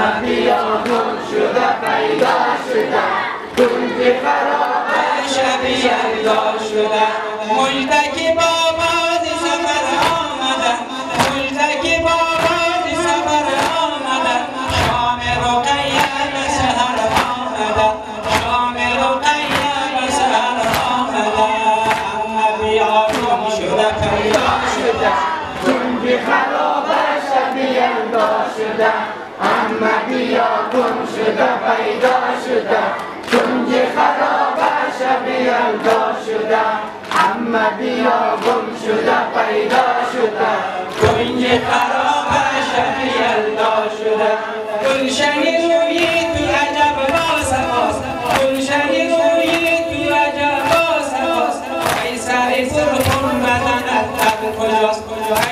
اما بیا گم شده پیدا شده کنج خراب شب یلدا شده مژده بابا ز سفر آمده مژده بابا ز سفر آمده شام رقیه به سحر آمده شام رقیه به سحر آمده اما بیا گم شده پیدا شده کنج خراب شب یلدا شده اما بیا گم شده پیدا شده کنج خراب شب یلدا شده اما بیا گم شده پیدا شده کنج خراب شب یلدا شده گلشنی روی تو عجب واسه گلشنی روی تو عجب واسه ای سری پرخون بدنت تب کجاست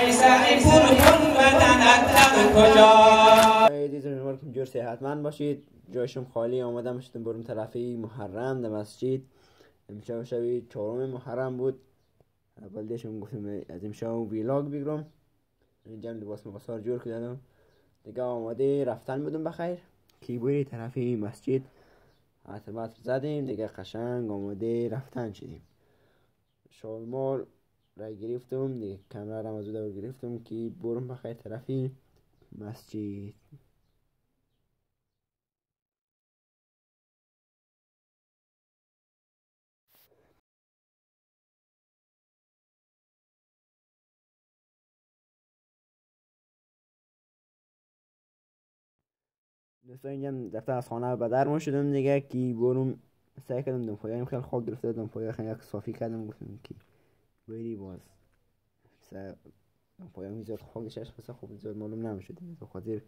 ای سری پرخون بدنت تب کجاست. امیدوارم جور صحتمند باشید. جایشم خالی آمدم شدم برم طرفی محرم در مسجد. امشب شب 4 محرم بود. اول دیشم گفتم از امشب ویلاگ بگیرم. اینجا لباس مقصار جور کردم. دیگه آماده رفتن بودم بخیر کی بری طرفی مسجد عتبت زدیم دیگه قشنگ آماده رفتن شدیم. شالمال را گرفتم دیگه کمره را از دور گرفتم که برم بخیر طرفی مسجد. دوستان اینجا دفتر از خانه به در ما شدم دیگه که برم سعی کردم دمپایه‌ام خیلی خواب گرفته دمپایه خیلی صافی کردم گفتم که بری باز دمپایه‌ام زیاد خاکش هست خوب زیاد معلوم نمیشد به خاطر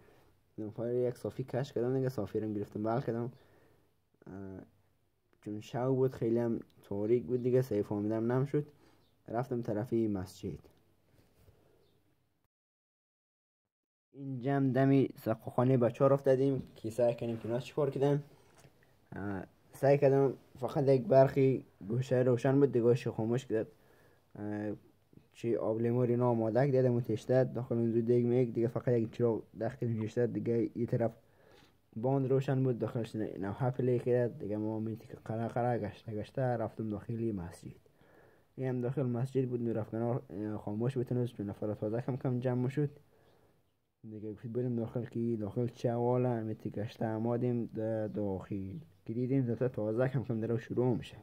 دمپایه یک صافی کش کردم دیگه صافی رو گرفتم بغل کردم چون شب بود خیلی هم تاریک بود دیگه صحیح فهمیدم نمیشد رفتم طرفی مسجد. اینجا دمی سقاخانه بچه ها رفتدیم که سعی کنیم که ناس چیکار کردن. سعی کردم فقط یک برخی گوشه روشن بود دیگه خاموش کرد چی آب لیمو اینا آماده کردم و تشتد داخل اون دیگه میگ دیگه فقط یک چراغ داخل تشتد دیگه یه طرف باند روشن بود داخلش نوحه پلی کرد دیگه ما میتی که قره گشته رفتم داخلی مسجد. این هم داخل مسجد بود نور افغان خاموش بود چون نفر تازه کم جمع شد دیگه بریم داخل که داخل چه حاله همیتی گشته آمادیم داخل که دیدیم دفعه تازه کم در شروع میشه.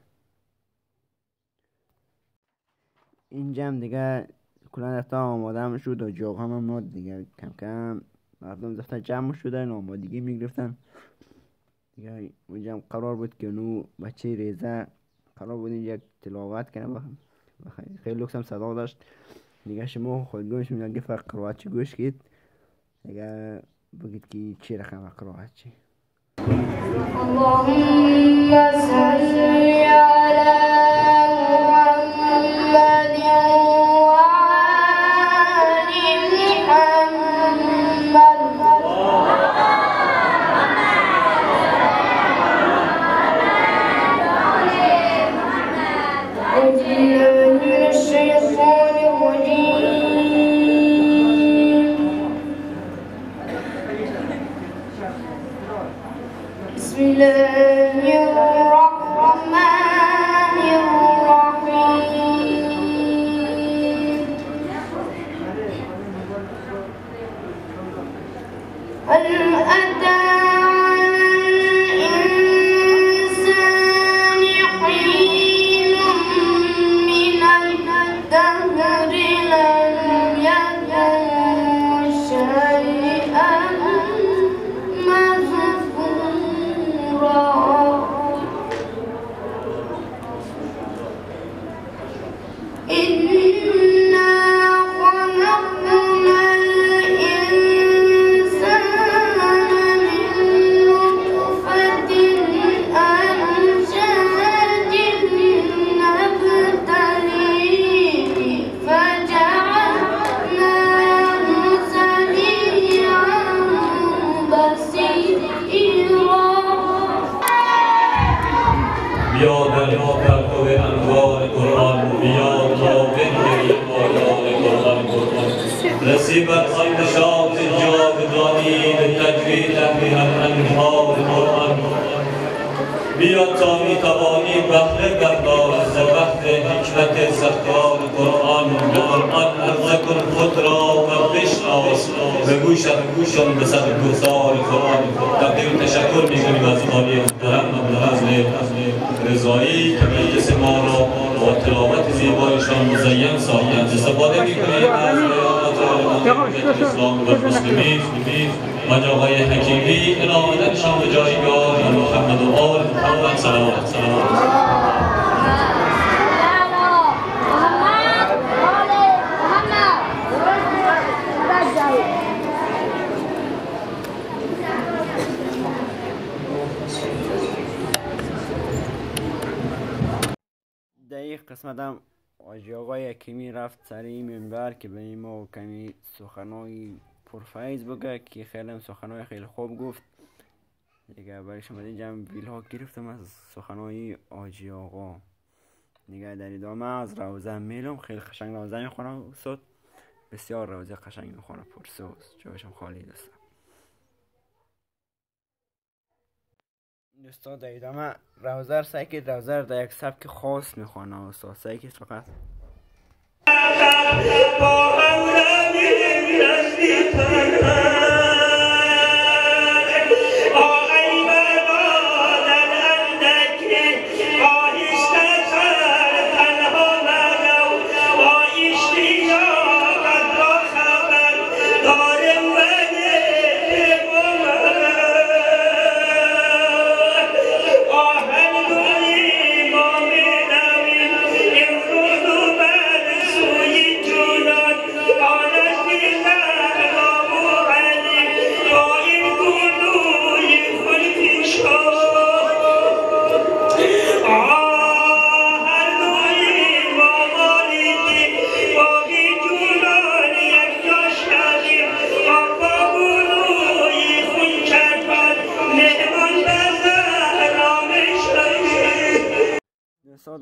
اینجا هم دیگه کلا دفعه آماده شد و جاغ هم آماد دیگه کم مردم دفعه جمع شدن آمادگی میگرفتن دیگه. اونجا هم قرار بود که نو بچه ریزه قرار بود یک تلاوت کنه خیلی لکس هم صدا داشت دیگه شما خود گوش میگه فرق قرائت چی گوش کید دیگه بگید که چی رقم قرائت چی. اللهم صل على محمد وآل بسم الله الرحمن الرحيم. هل أتى على الإنسان حين من الدهر لم يكن شيئا بیاد در پرتو انوار قرآن بیاد تا بنگری آیات قرآن نصیبت آن نشاط جاودانی به تجربه فی لحمها الانهار قرآن بیا تا می توانی بهره بردار ز بحر حکمت زخار قرآن. به قرآن عرضه کن خود را و بشناس به گوشم به صد گفتار قرآن. تقدیم تشکر میکنیم از عالی محترم فضل رضایی که مجلس ما را با تلاوت زیبایشان مزین ساختند. استفاده میکنیم از بیانات اسلام و مسلمین و آقای حکیمی عنایتشان به جایگاه محمد و آل محمد صلوات. در این قسمت هم حاجی آقای حکیمی رفت سر این منبر که به ما کمی سخنهای پرفیض بگه که خیلی هم سخنهای خیلی خوب گفت دیگه. برای شما اینجا هم ویلها گرفتم از سخنهای حاجی آقا دیگه. در ادامه از روزه میلم خیلی قشنگ روزه میخونه استاد، بسیار روزه قشنگ میخونه، پرسوز جایشم خالی دسته. استاد در ادامه روزه سعی کرد روزه در یک سبک خاص میخونه استاد، سعی کرد فقط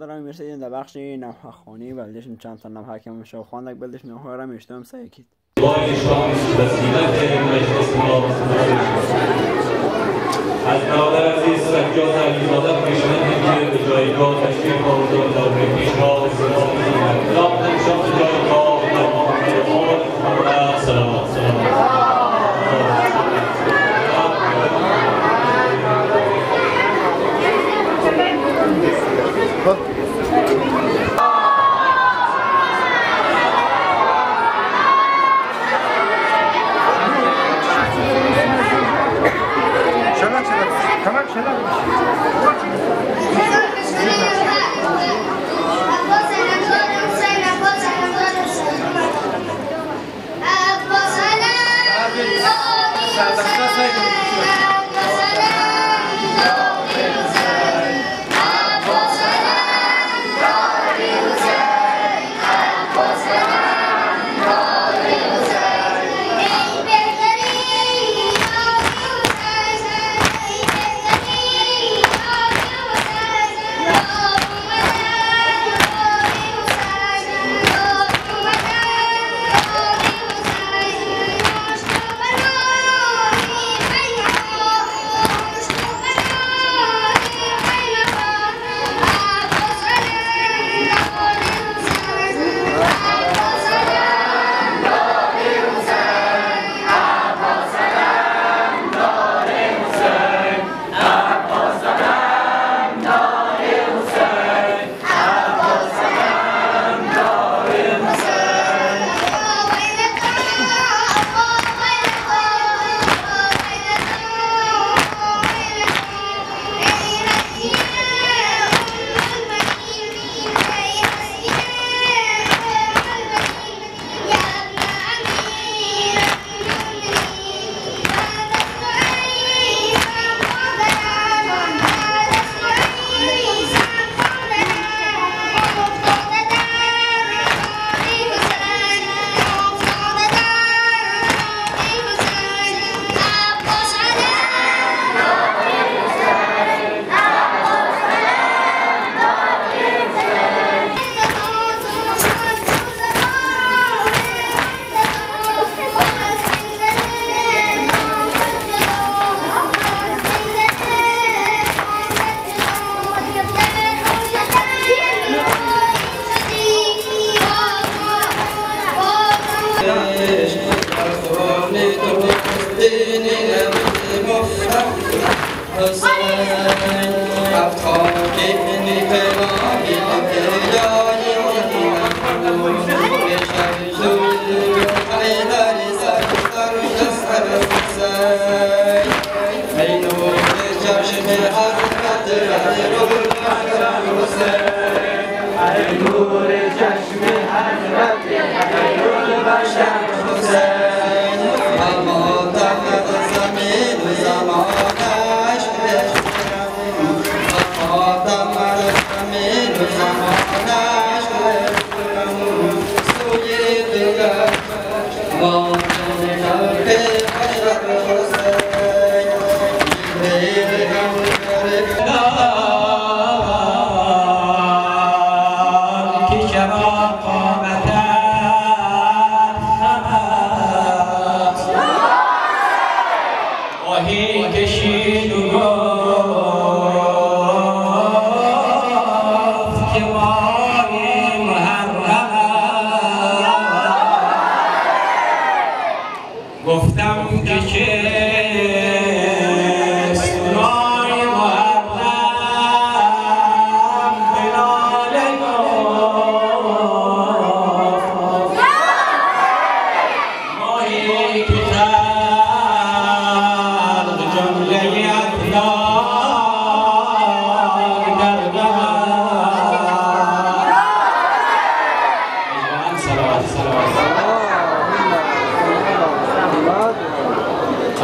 دارم میرسیدیم در بخش نوحه خانی بلدشم چند تا نوحه که همشه خواندک بلدشم نوحه را میشتم سعی کید از برادر عزیز سجاد علیزاده پیشنهاد می‌کنیم به جایگاه تشریف آوردن در پیشنهاد اطلاق نشان به جایگاه و سلامت.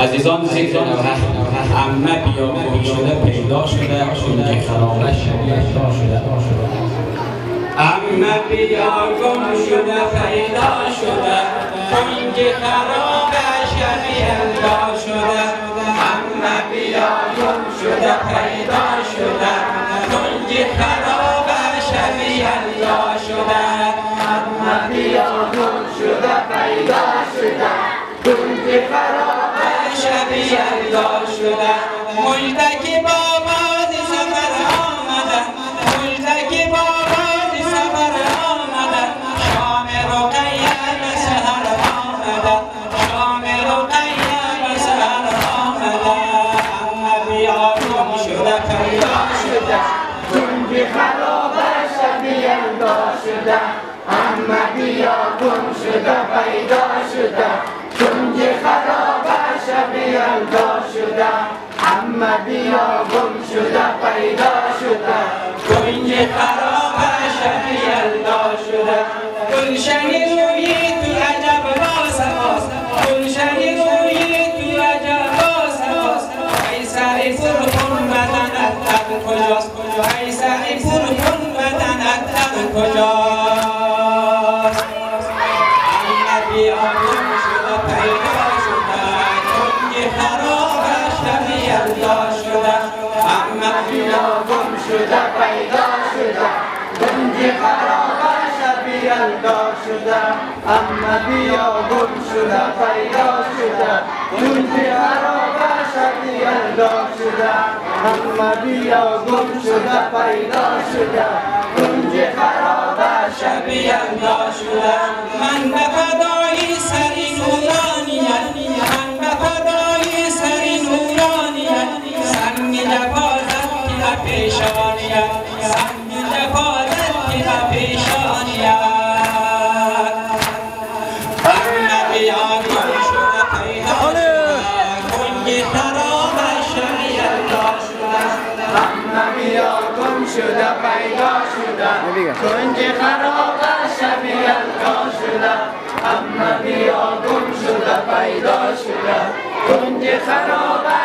عزیزان ذکر عمه بیا گم شده پیدا شده چون که خرابه پیدا شده عمه بیا گم شده پیدا شده چون که خرابه پیدا شده عمه بیا گم شده پیدا شده چون که خرابه پیدا شده عمه بیا گم شده پیدا شده چون که خرابه پیدا شده مجدک بابا ز سفر آمده مجدک بابا ز سفر آمده شام رقیه به سحر آمده شام رقیه به سحر آمده عمه بیا گم شده پیدا شده چون که خرابه پیدا شده عمه بیا گم شده پیدا شده چون که خرابه پیدا شده عمه بیا گم شده پیدا شده چون که خرابه پیدا شده گلشن روی تو عجب باز گلشن روی تو عجب باز ای سعی پرخون بدنت در کجاست ای سعی پرخون بدنت در کجاست عمه بیا گم شده پیدا شده چون که خرابه پیدا شده عمه بیا گم شده پیدا شده چون که خرابه پیدا شده عمه بیا گم شده پیدا شده چون که خرابه پیدا شده عمه بیا گم شده پیدا شده چون که خرابه پیدا شده من به فدای سری نورانیت من به فدای سری نورانیت سنگ جفازت که پیشانیت سنگ جفازت که پیشانیت عمه بیا گم شده پیدا شده چون که خرابه پیدا شده عمه بیا گم شده پیدا شده چون که خرابه پیدا شده عمه بیا گم شده پیدا شده چون که خرابه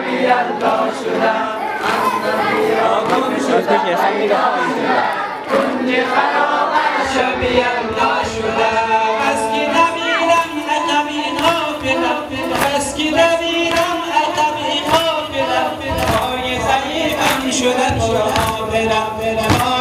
پیدا شده عمه بیا گم شده پیدا شده چون که خرابه پیدا شده بس که نمیرم عقبی غافلم بس که نمیرم عقبی غافلم پای ضعیفم شده تا برم